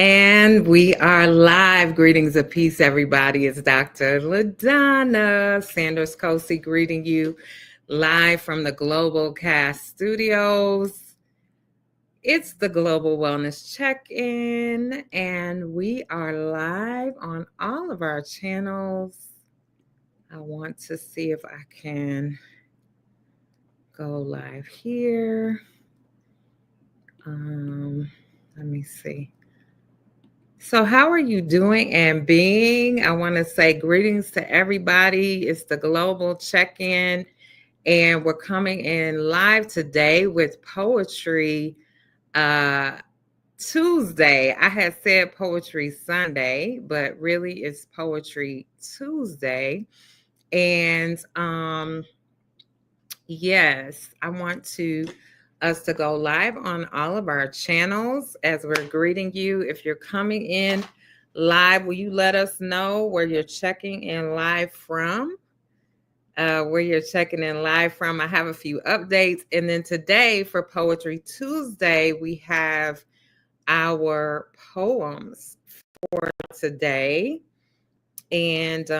And we are live. Greetings of peace, everybody. It's Dr. LaDonna Sanders Kosey greeting you live from the Globalcast studios. It's the Global Wellness Check-in, and we are live on all of our channels. I want to see if I can go live here. Let me see. So how are you doing and being? I want to say greetings to everybody. It's the Global Check-in, and we're coming in live today with Poetry Tuesday. I had said Poetry Sunday, but really it's Poetry Tuesday. And yes, I want us to go live on all of our channels as we're greeting you. If you're coming in live, will you let us know where you're checking in live from? I have a few updates. And then today for Poetry Tuesday, we have our poems for today. And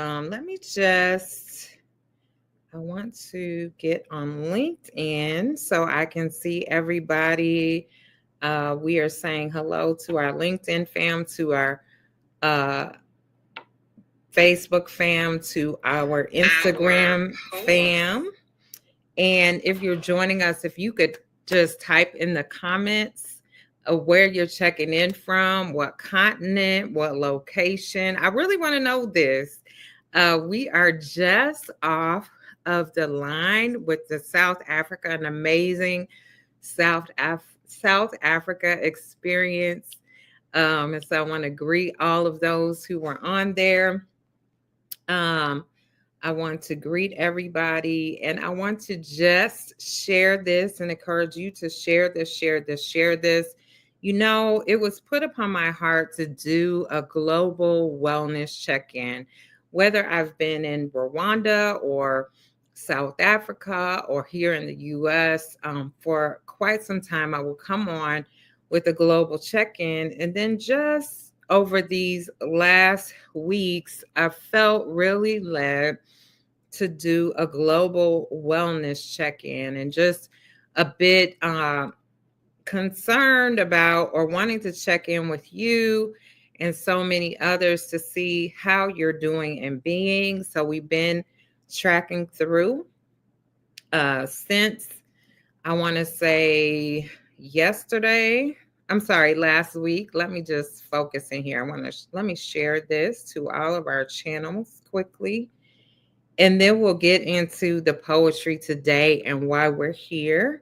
I want to get on LinkedIn so I can see everybody. We are saying hello to our LinkedIn fam, to our Facebook fam, to our Instagram fam. And if you're joining us, if you could just type in the comments of where you're checking in from, what continent, what location. I really want to know this. We are just off of the line with the South Africa, an amazing South Africa experience. And so I want to greet all of those who were on there. I want to greet everybody, and I want to just share this and encourage you to share this. You know, it was put upon my heart to do a global wellness check-in, whether I've been in Rwanda or South Africa or here in the US. For quite some time, I will come on with a global check-in, and then just over these last weeks, I felt really led to do a global wellness check-in, and just a bit concerned about or wanting to check in with you and so many others to see how you're doing and being. So we've been tracking through since, I want to say, last week. Let me just focus in here. Let me share this to all of our channels quickly. And then we'll get into the poetry today and why we're here.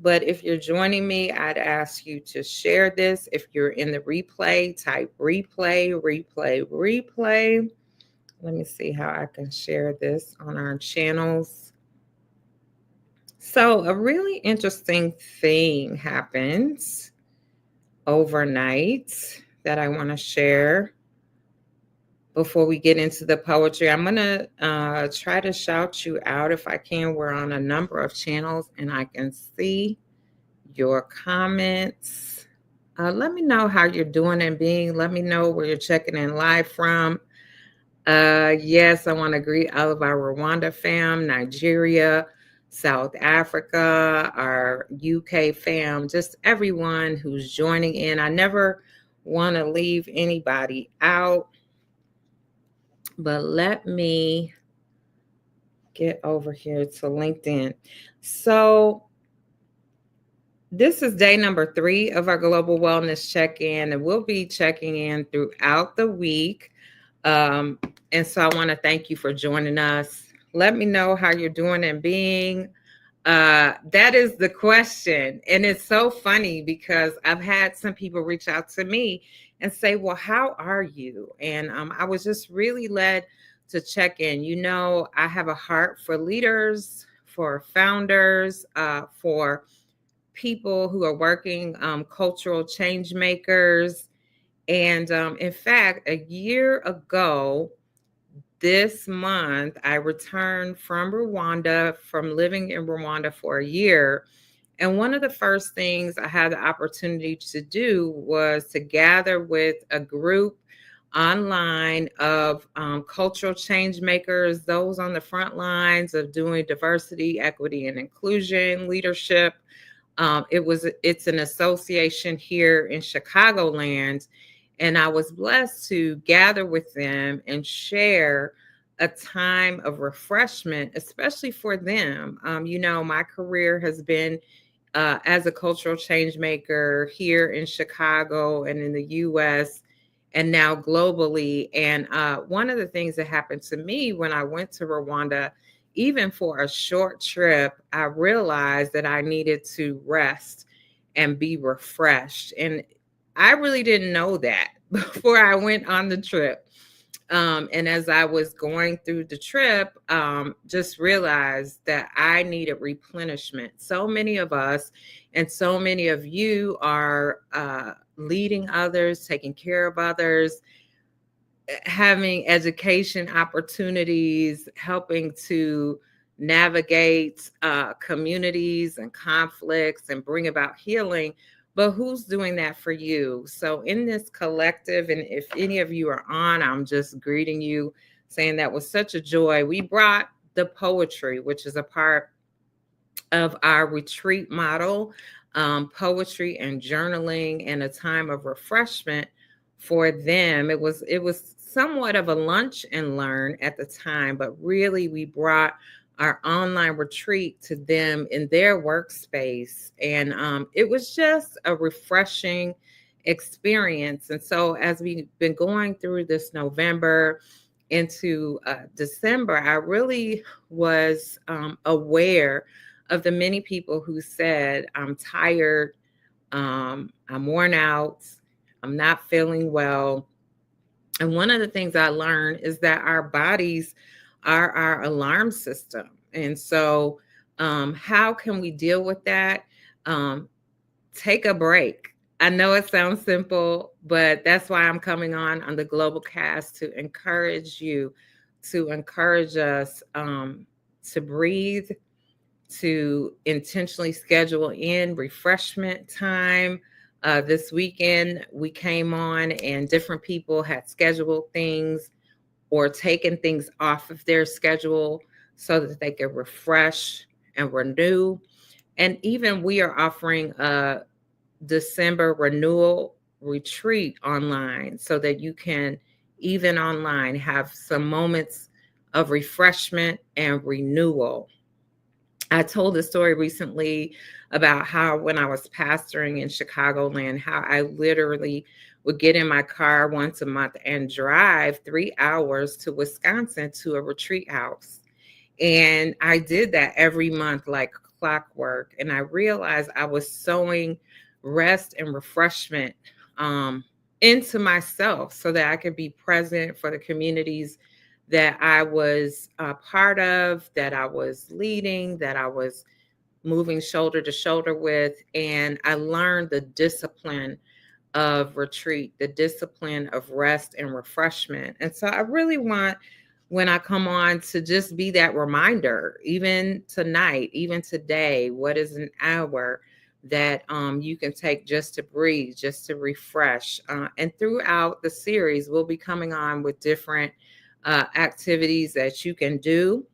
But if you're joining me, I'd ask you to share this. If you're in the replay, type replay. Let me see how I can share this on our channels. So a really interesting thing happened overnight that I want to share. Before we get into the poetry, I'm going to try to shout you out if I can. We're on a number of channels and I can see your comments. Let me know how you're doing and being. Let me know where you're checking in live from. Yes, I want to greet all of our Rwanda fam, Nigeria, South Africa, our UK fam, just everyone who's joining in. I never want to leave anybody out. But let me get over here to LinkedIn. So this is day number 3 of our Global Wellness Check-in, and we'll be checking in throughout the week. And so I want to thank you for joining us. Let me know how you're doing and being. That is the question. And it's so funny because I've had some people reach out to me and say, well, how are you? And I was just really led to check in. You know, I have a heart for leaders, for founders, for people who are working, cultural change makers. And in fact, a year ago, this month, I returned from Rwanda, from living in Rwanda for a year. And one of the first things I had the opportunity to do was to gather with a group online of cultural change makers, those on the front lines of doing diversity, equity, and inclusion leadership. It's an association here in Chicagoland, and I was blessed to gather with them and share a time of refreshment, especially for them. My career has been as a cultural change maker here in Chicago and in the US and now globally. And one of the things that happened to me when I went to Rwanda, even for a short trip, I realized that I needed to rest and be refreshed. And I really didn't know that before I went on the trip. And as I was going through the trip, just realized that I needed replenishment. So many of us and so many of you are leading others, taking care of others, having education opportunities, helping to navigate communities and conflicts and bring about healing. But who's doing that for you? So in this collective, and if any of you are on, I'm just greeting you, saying that was such a joy. We brought the poetry, which is a part of our retreat model, poetry and journaling, and a time of refreshment for them. It was somewhat of a lunch and learn at the time, but really we brought our online retreat to them in their workspace, and it was just a refreshing experience. And so as we've been going through this November into December, I really was aware of the many people who said, I'm tired, I'm worn out, I'm not feeling well. And one of the things I learned is that our bodies are our alarm system. And so, how can we deal with that? Take a break. I know it sounds simple, but that's why I'm coming on the Globalcast to encourage you, to encourage us to breathe, to intentionally schedule in refreshment time. This weekend, we came on and different people had scheduled things or taken things off of their schedule so that they could refresh and renew. And even we are offering a December renewal retreat online so that you can, even online, have some moments of refreshment and renewal. I told a story recently about how when I was pastoring in Chicagoland, how I literally would get in my car once a month and drive 3 hours to Wisconsin to a retreat house. And I did that every month like clockwork. And I realized I was sowing rest and refreshment into myself so that I could be present for the communities that I was a part of, that I was leading, that I was moving shoulder to shoulder with. And I learned the discipline of retreat, the discipline of rest and refreshment. And so I really want, when I come on, to just be that reminder, even tonight, even today, what is an hour that you can take just to breathe, just to refresh. And throughout the series, we'll be coming on with different activities that you can do.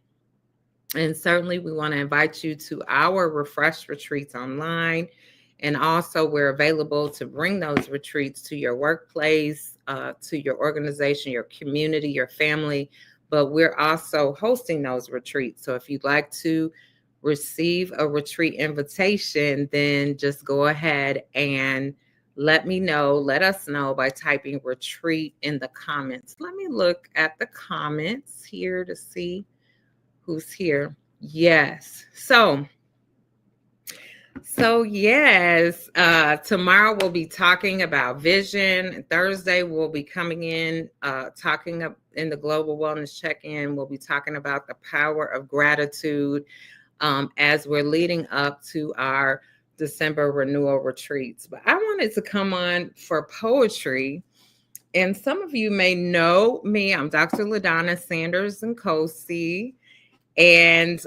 And certainly we want to invite you to our refresh retreats online. And also we're available to bring those retreats to your workplace, to your organization, your community, your family. But we're also hosting those retreats. So if you'd like to receive a retreat invitation, then just go ahead and let us know by typing retreat in the comments. Let me look at the comments here to see who's here. Yes. So yes, tomorrow we'll be talking about vision. Thursday we'll be coming in, talking up in the Global Wellness Check-in. We'll be talking about the power of gratitude as we're leading up to our December renewal retreats. But I wanted to come on for poetry. And some of you may know me. I'm Dr. LaDonna Sanders and Kosi. And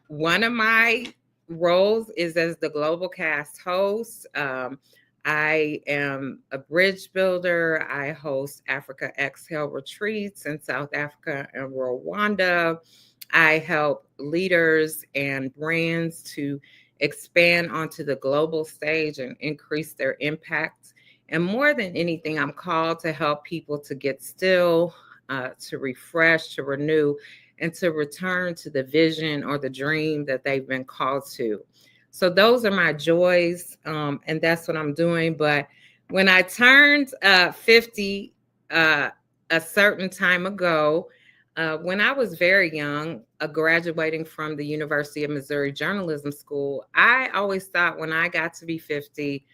one of my roles is as the Globalcast host. I am a bridge builder. I host Africa Exhale retreats in South Africa and Rwanda. I help leaders and brands to expand onto the global stage and increase their impact. And more than anything, I'm called to help people to get still, to refresh, to renew, and to return to the vision or the dream that they've been called to. So those are my joys, and that's what I'm doing. But when I turned 50 a certain time ago, when I was very young, graduating from the University of Missouri Journalism School, I always thought when I got to be 50,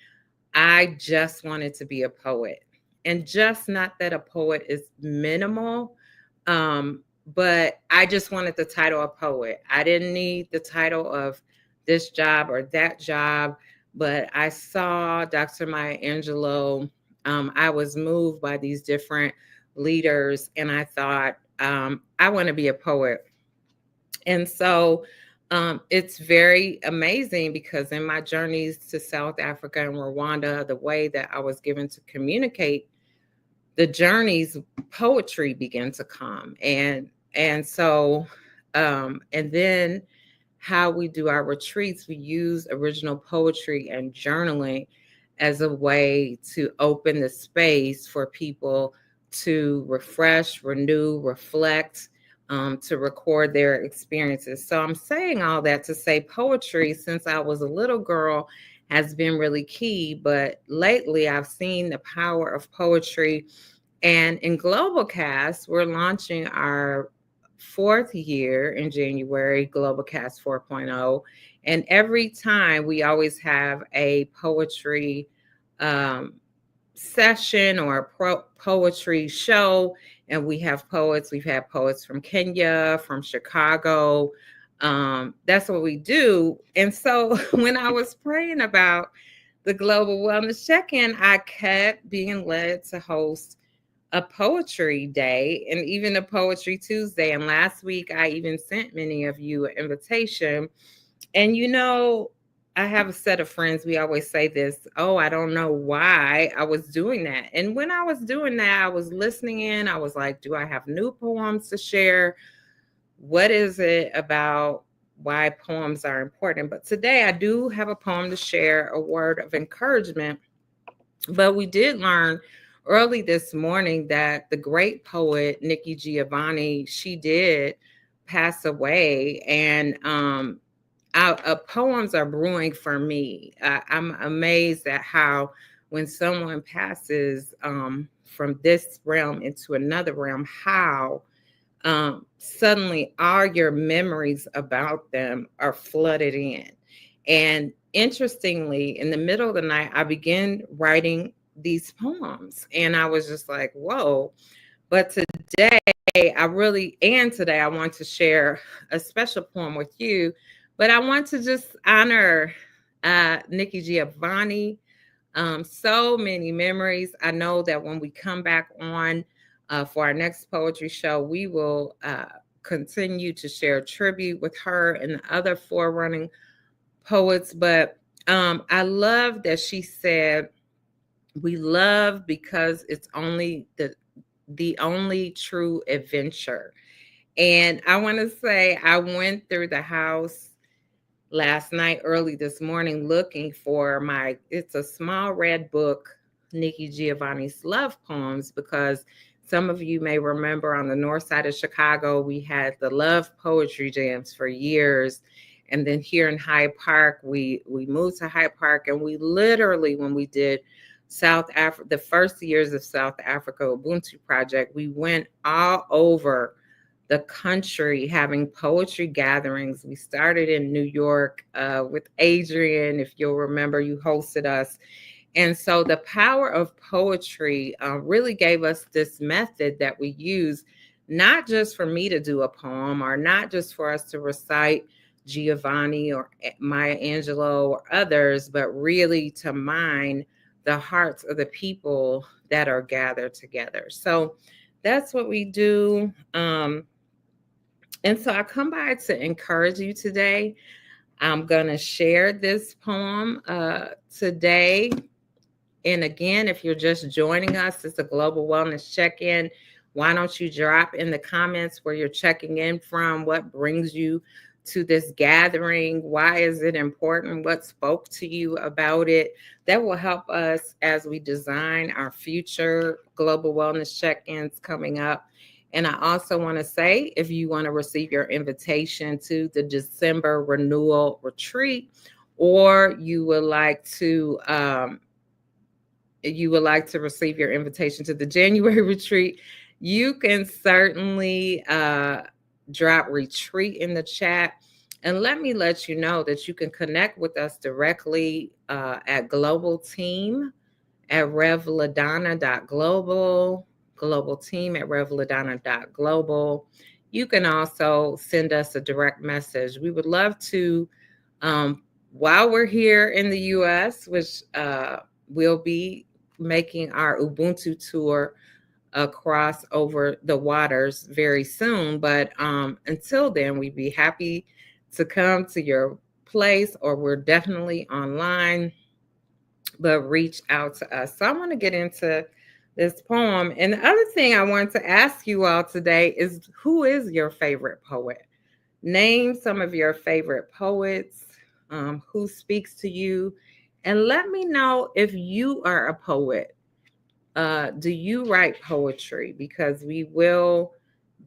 I just wanted to be a poet. And just not that a poet is minimal, but I just wanted the title of poet. I didn't need the title of this job or that job, but I saw Dr. Maya Angelou. I was moved by these different leaders, and I thought, I want to be a poet. And so it's very amazing because in my journeys to South Africa and Rwanda, the way that I was given to communicate the journeys, poetry began to come. And then how we do our retreats, we use original poetry and journaling as a way to open the space for people to refresh, renew, reflect, to record their experiences. So I'm saying all that to say poetry, since I was a little girl, has been really key. But lately, I've seen the power of poetry. And in Globalcast, we're launching our fourth year in January, Globalcast 4.0. And every time we always have a poetry um, session or a poetry show. And we have poets. We've had poets from Kenya, from Chicago. That's what we do. And so when I was praying about the Global Wellness Check-in, I kept being led to host a poetry day and even a poetry Tuesday. And last week, I even sent many of you an invitation. And I have a set of friends. We always say this, oh, I don't know why I was doing that. And when I was doing that, I was listening in. I was like, do I have new poems to share? What is it about why poems are important? But today I do have a poem to share, a word of encouragement. But we did learn early this morning that the great poet Nikki Giovanni, she did pass away. And poems are brewing for me. I'm amazed at how when someone passes from this realm into another realm, how suddenly all your memories about them are flooded in. And interestingly, in the middle of the night, I began writing these poems, and I was just like, whoa. But today, today I want to share a special poem with you, but I want to just honor Nikki Giovanni. So many memories. I know that when we come back on for our next poetry show, we will continue to share tribute with her and the other forerunning poets. But I love that she said, we love because it's only the only true adventure. And I want to say I went through the house last night, early this morning, looking for it's a small red book, Nikki Giovanni's love poems, because some of you may remember on the north side of Chicago, we had the love poetry jams for years. And then here in Hyde Park, we moved to Hyde Park, and we literally, when we did South Africa, the first years of South Africa Ubuntu Project, we went all over the country having poetry gatherings. We started in New York with Adrian, if you'll remember, you hosted us. And so the power of poetry really gave us this method that we use, not just for me to do a poem or not just for us to recite Giovanni or Maya Angelou or others, but really to mine the hearts of the people that are gathered together. So that's what we do. And so I come by to encourage you today. I'm going to share this poem today. And again, if you're just joining us, it's a Global Wellness Check-in. Why don't you drop in the comments where you're checking in from? What brings you to this gathering? Why is it important? What spoke to you about it? That will help us as we design our future Global Wellness Check-ins coming up. And I also want to say, if you want to receive your invitation to the December renewal retreat, or you would like to receive your invitation to the January retreat, you can certainly drop retreat in the chat. And let me let you know that you can connect with us directly at Global Team at revladonna.global, Global Team at revladonna.global. You can also send us a direct message. We would love to, while we're here in the U.S., which we'll be making our Ubuntu tour across over the waters very soon. But until then, we'd be happy to come to your place, or we're definitely online, but reach out to us. So I want to get into this poem. And the other thing I want to ask you all today is, who is your favorite poet? Name some of your favorite poets, who speaks to you, and let me know if you are a poet. Do you write poetry? Because we will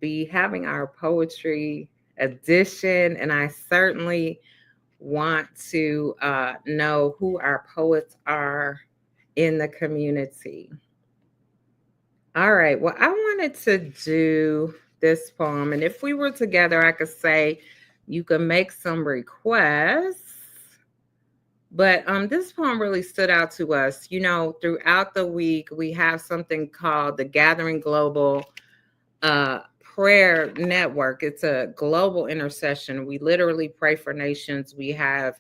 be having our poetry edition, and I certainly want to know who our poets are in the community. All right. Well, I wanted to do this poem, and if we were together, I could say you can make some requests. But this poem really stood out to us. You know, throughout the week, we have something called the Gathering Global Prayer Network. It's a global intercession. We literally pray for nations. We have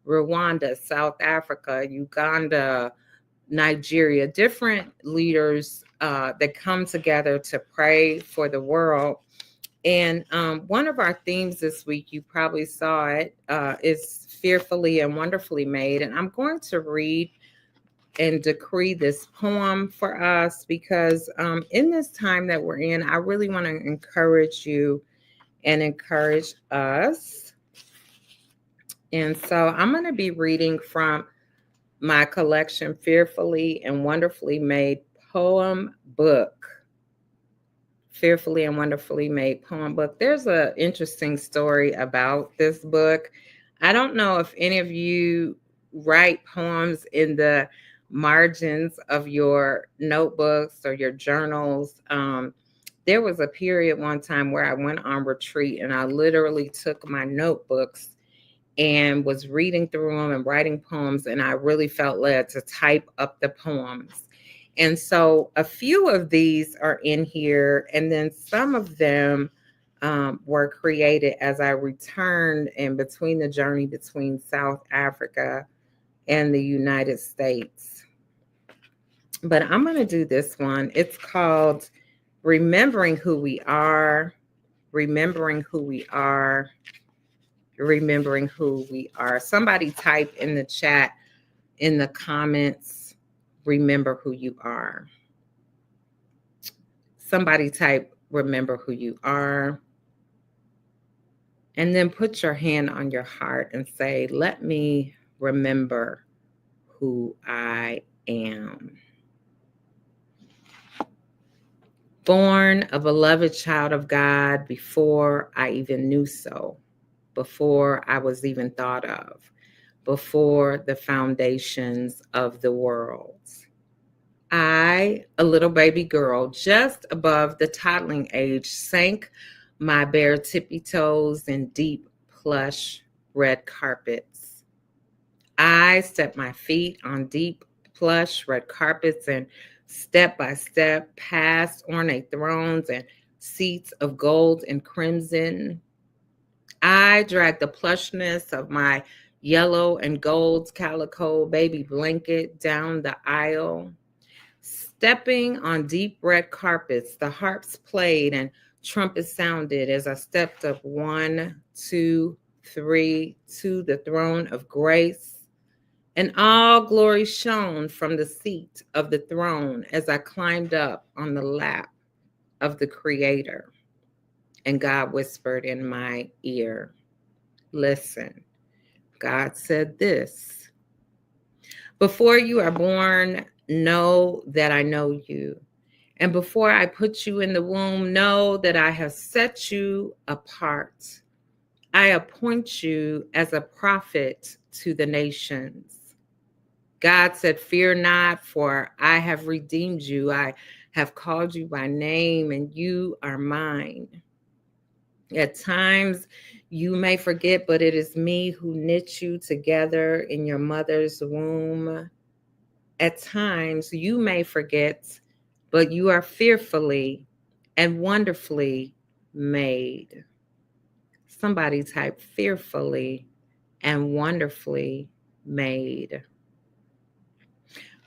Rwanda, South Africa, Uganda, Nigeria, different leaders that come together to pray for the world. And one of our themes this week, you probably saw it, is fearfully and wonderfully made. And I'm going to read and decree this poem for us because in this time that we're in, I really want to encourage you and encourage us. And so I'm going to be reading from my collection, Fearfully and Wonderfully Made Poem Book. Fearfully and Wonderfully Made Poem Book. There's an interesting story about this book. I don't know if any of you write poems in the margins of your notebooks or your journals. There was a period one time where I went on retreat and I literally took my notebooks and was reading through them and writing poems, and I really felt led to type up the poems. And so a few of these are in here, and then some of them were created as I returned in between the journey between South Africa and the United States. But I'm going to do this one. It's called Remembering Who We Are, Remembering Who We Are, Remembering Who We Are. Somebody type in the chat, in the comments, remember who you are. Somebody type, remember who you are. And then put your hand on your heart and say, let me remember who I am. Born a beloved child of God before I even knew so, before I was even thought of, before the foundations of the world. I, a little baby girl, just above the toddling age, sank my bare tippy toes in deep, plush red carpets. I stepped my feet on deep, plush red carpets and step by step past ornate thrones and seats of gold and crimson. I dragged the plushness of my yellow and gold calico baby blanket down the aisle. Stepping on deep red carpets, the harps played and trumpets sounded as I stepped up 1, 2, 3, to the throne of grace. And all glory shone from the seat of the throne as I climbed up on the lap of the Creator. And God whispered in my ear, listen, God said this: before you are born, know that I know you. And before I put you in the womb, know that I have set you apart. I appoint you as a prophet to the nations. God said, fear not, for I have redeemed you. I have called you by name, and you are mine. At times, you may forget, but it is me who knit you together in your mother's womb. At times, you may forget, but you are fearfully and wonderfully made. Somebody type fearfully and wonderfully made.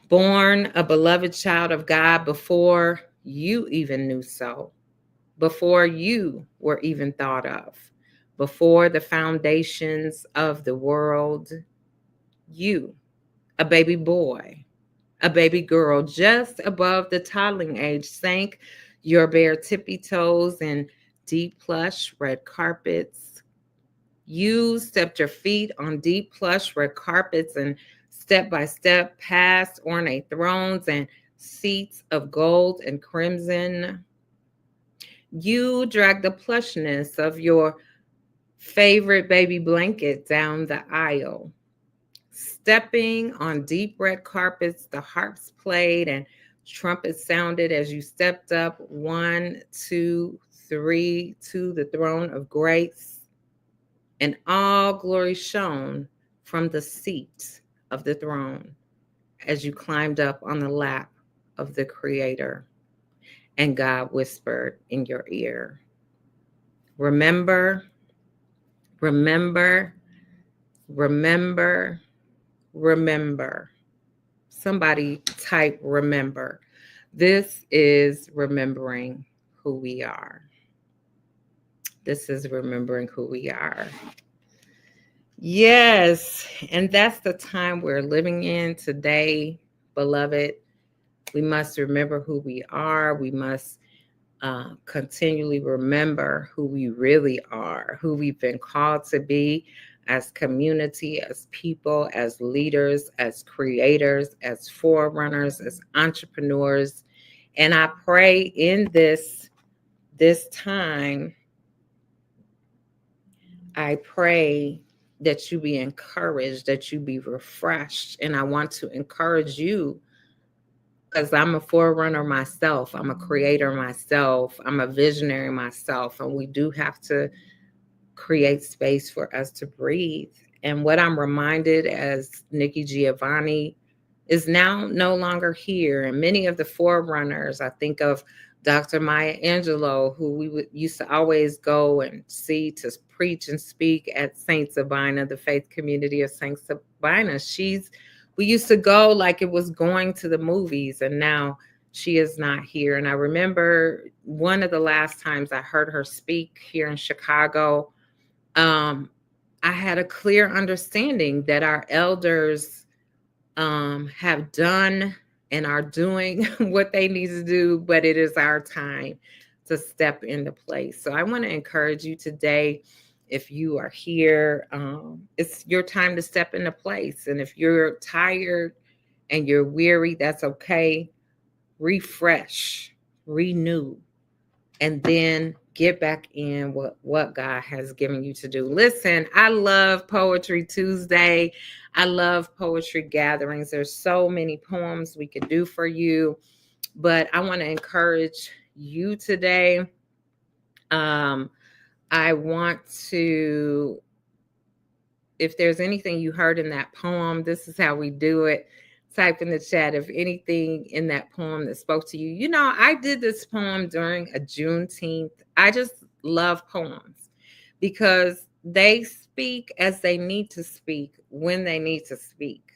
Born a beloved child of God before you even knew so, before you were even thought of, before the foundations of the world. You, a baby boy, a baby girl just above the toddling age, sank your bare tippy toes in deep plush red carpets. You stepped your feet on deep plush red carpets and step by step past ornate thrones and seats of gold and crimson. You dragged the plushness of your favorite baby blanket down the aisle. Stepping on deep red carpets, the harps played and trumpets sounded as you stepped up 1, 2, 3 to the throne of grace, and all glory shone from the seat of the throne as you climbed up on the lap of the Creator, and God whispered in your ear, remember, remember, remember, remember. Somebody type remember. This is remembering who we are. This is remembering who we are. Yes, and that's the time we're living in today, beloved. We must remember who we are. We must continually remember who we really are, who we've been called to be as community, as people, as leaders, as creators, as forerunners, as entrepreneurs. And I pray in this time, I pray that you be encouraged, that you be refreshed. And I want to encourage you because I'm a forerunner myself. I'm a creator myself. I'm a visionary myself. And we do have to create space for us to breathe. And what I'm reminded as Nikki Giovanni is now no longer here. And many of the forerunners, I think of Dr. Maya Angelou, who used to always go and see to preach and speak at Saint Sabina, the faith community of Saint Sabina. We used to go like it was going to the movies, and now she is not here. And I remember one of the last times I heard her speak here in Chicago, I had a clear understanding that our elders have done and are doing what they need to do, but it is our time to step into place. So I want to encourage you today, if you are here, it's your time to step into place. And if you're tired and you're weary, that's okay. Refresh, renew, and then get back in what God has given you to do. Listen, I love Poetry Tuesday. I love poetry gatherings. There's so many poems we could do for you, but I want to encourage you today. I want to, if there's anything you heard in that poem, this is how we do it. Type in the chat if anything in that poem that spoke to you. You know, I did this poem during a Juneteenth. I just love poems because they speak as they need to speak when they need to speak.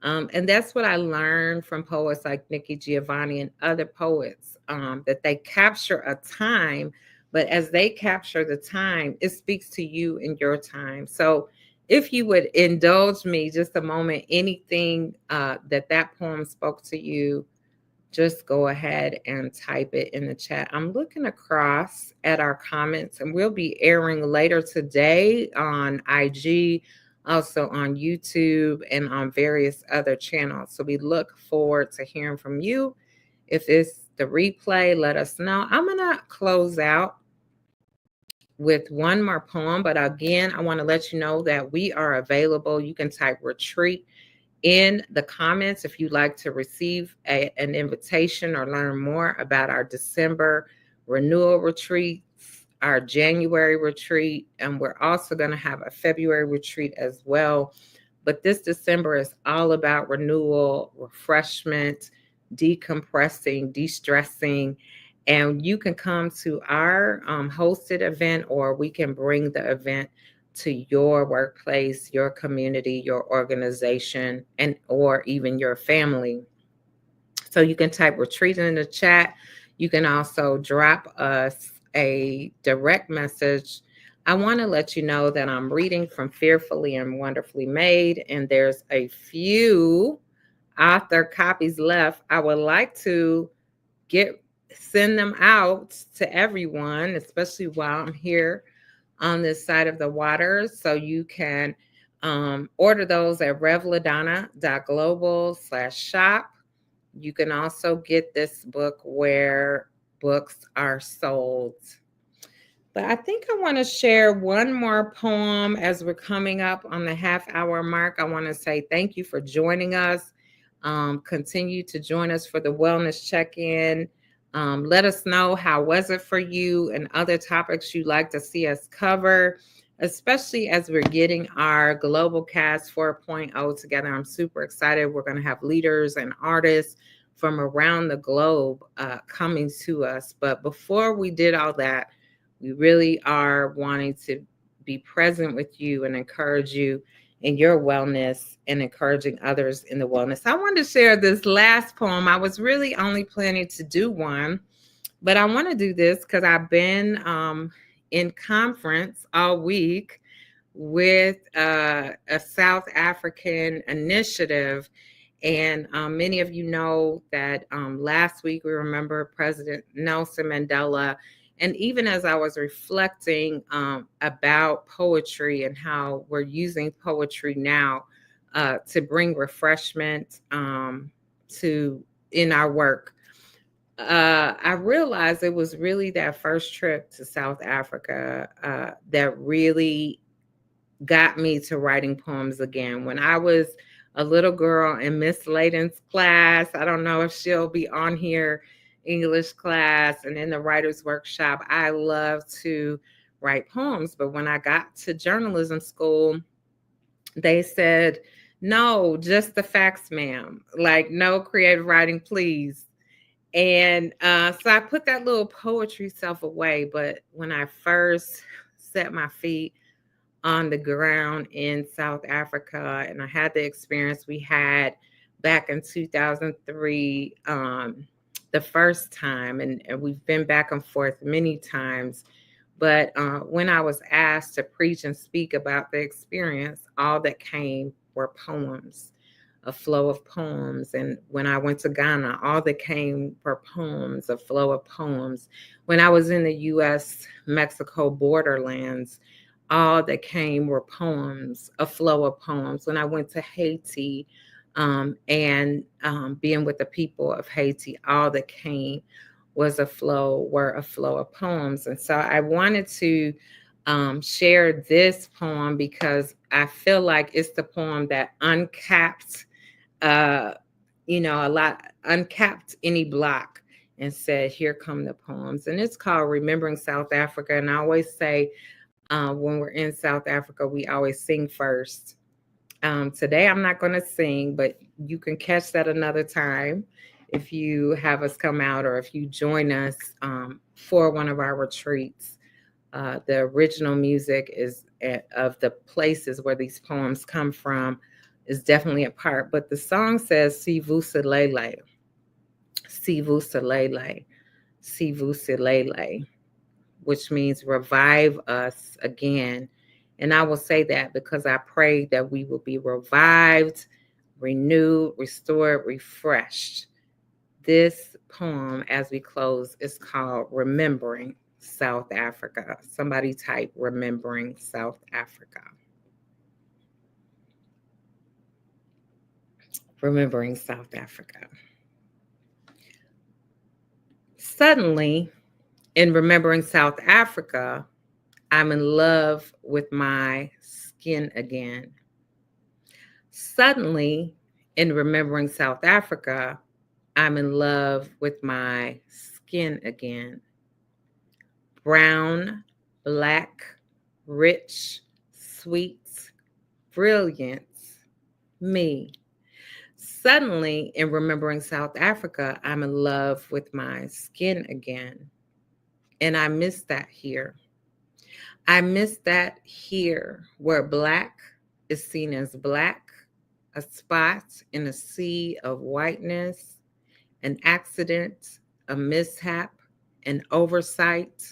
And that's what I learned from poets like Nikki Giovanni and other poets, that they capture a time, But as they capture the time, it speaks to you in your time. So if you would indulge me just a moment, anything that poem spoke to you, just go ahead and type it in the chat. I'm looking across at our comments, and we'll be airing later today on IG, also on YouTube, and on various other channels. So we look forward to hearing from you. If it's the replay, let us know. I'm going to close out with one more poem, but again, I want to let you know that we are available. You can type retreat in the comments if you'd like to receive an invitation or learn more about our December renewal retreats, our January retreat, and we're also going to have a February retreat as well. But this December is all about renewal, refreshment, decompressing, de-stressing. And you can come to our hosted event, or we can bring the event to your workplace, your community, your organization, and or even your family. So you can type retreat in the chat. You can also drop us a direct message. I want to let you know that I'm reading from Fearfully and Wonderfully Made, and there's a few author copies left. I would like to send them out to everyone, especially while I'm here on this side of the water. So you can order those at revladonna.global/shop. You can also get this book where books are sold. But I think I want to share one more poem as we're coming up on the half-hour mark. I want to say thank you for joining us. Continue to join us for the Wellness Check-in. Let us know how was it for you and other topics you'd like to see us cover, especially as we're getting our Globalcast 4.0 together. I'm super excited. We're going to have leaders and artists from around the globe coming to us. But before we did all that, we really are wanting to be present with you and encourage you in your wellness and encouraging others in the wellness. I wanted to share this last poem. I was really only planning to do one, but I want to do this because I've been in conference all week with a South African initiative. And many of you know that last week we remember President Nelson Mandela. And even as I was reflecting about poetry and how we're using poetry now to bring refreshment in our work, I realized it was really that first trip to South Africa that really got me to writing poems again. When I was a little girl in Miss Layden's class, I don't know if she'll be on here, English class, and in the writer's workshop, I love to write poems. But when I got to journalism school, they said, no, just the facts, ma'am. Like, no creative writing, please. And so I put that little poetry self away. But when I first set my feet on the ground in South Africa, and I had the experience we had back in 2003, the first time, and we've been back and forth many times. But when I was asked to preach and speak about the experience, all that came were poems, a flow of poems. And when I went to Ghana, all that came were poems, a flow of poems. When I was in the US-Mexico borderlands, all that came were poems, a flow of poems. When I went to Haiti and being with the people of Haiti, all that came were a flow of poems. And so I wanted to share this poem because I feel like it's the poem that uncapped, uncapped any block and said, here come the poems. And it's called Remembering South Africa. And I always say, when we're in South Africa, we always sing first. Today, I'm not going to sing, but you can catch that another time if you have us come out or if you join us for one of our retreats. The original music is of the places where these poems come from is definitely a part. But the song says, Si vous Silele, Si vous Silele, Si vous Silele. which means revive us again. And I will say that because I pray that we will be revived, renewed, restored, refreshed. This poem, as we close, is called Remembering South Africa. Somebody type Remembering South Africa. Remembering South Africa. Suddenly, in remembering South Africa, I'm in love with my skin again. Suddenly, in remembering South Africa, I'm in love with my skin again. Brown, black, rich, sweet, brilliance, me. Suddenly, in remembering South Africa, I'm in love with my skin again. And I miss that here. I miss that here, where black is seen as black, a spot in a sea of whiteness, an accident, a mishap, an oversight.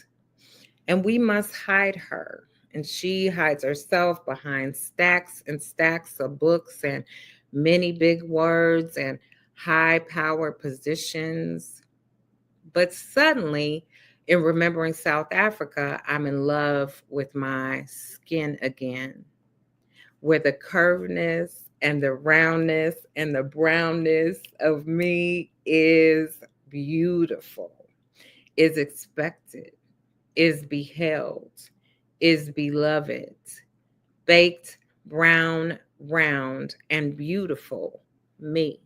And we must hide her. And she hides herself behind stacks and stacks of books and many big words and high power positions. But suddenly, in remembering South Africa, I'm in love with my skin again, where the curvedness and the roundness and the brownness of me is beautiful, is expected, is beheld, is beloved, baked, brown, round, and beautiful me.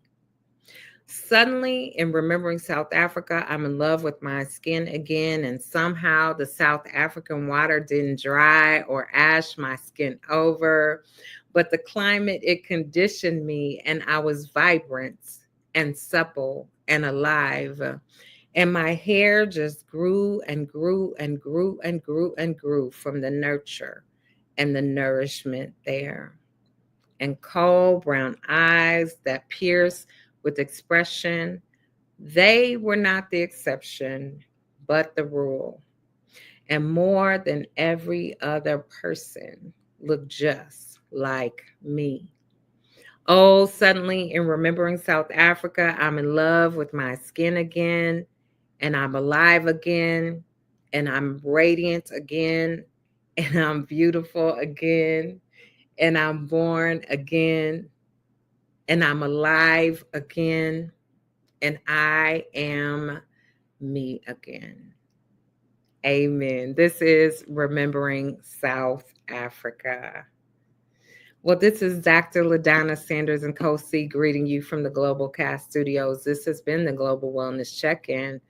Suddenly, in remembering South Africa, I'm in love with my skin again, and somehow the South African water didn't dry or ash my skin over, but the climate, it conditioned me, and I was vibrant and supple and alive. And my hair just grew and grew and grew and grew and grew from the nurture and the nourishment there. And cold brown eyes that pierce with expression, they were not the exception, but the rule. And more than every other person looked just like me. Oh, suddenly in remembering South Africa, I'm in love with my skin again, and I'm alive again, and I'm radiant again, and I'm beautiful again, and I'm born again, and I'm alive again, and I am me again. Amen. This is Remembering South Africa. Well, this is Dr. LaDonna Sanders and Kosi greeting you from the Globalcast studios. This has been the Global Wellness Check-in,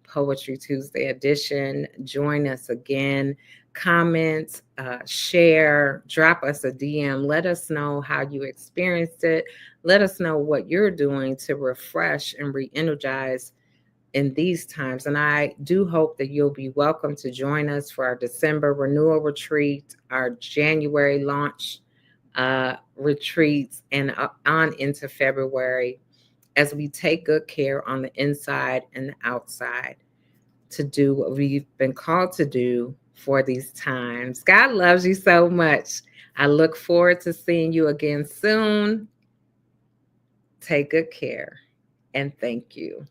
Poetry Tuesday edition. Join us again. Comment, share, drop us a DM. Let us know how you experienced it. Let us know what you're doing to refresh and re-energize in these times. And I do hope that you'll be welcome to join us for our December renewal retreat, our January launch retreats, and on into February as we take good care on the inside and the outside to do what we've been called to do for these times. God loves you so much. I look forward to seeing you again soon. Take good care and thank you.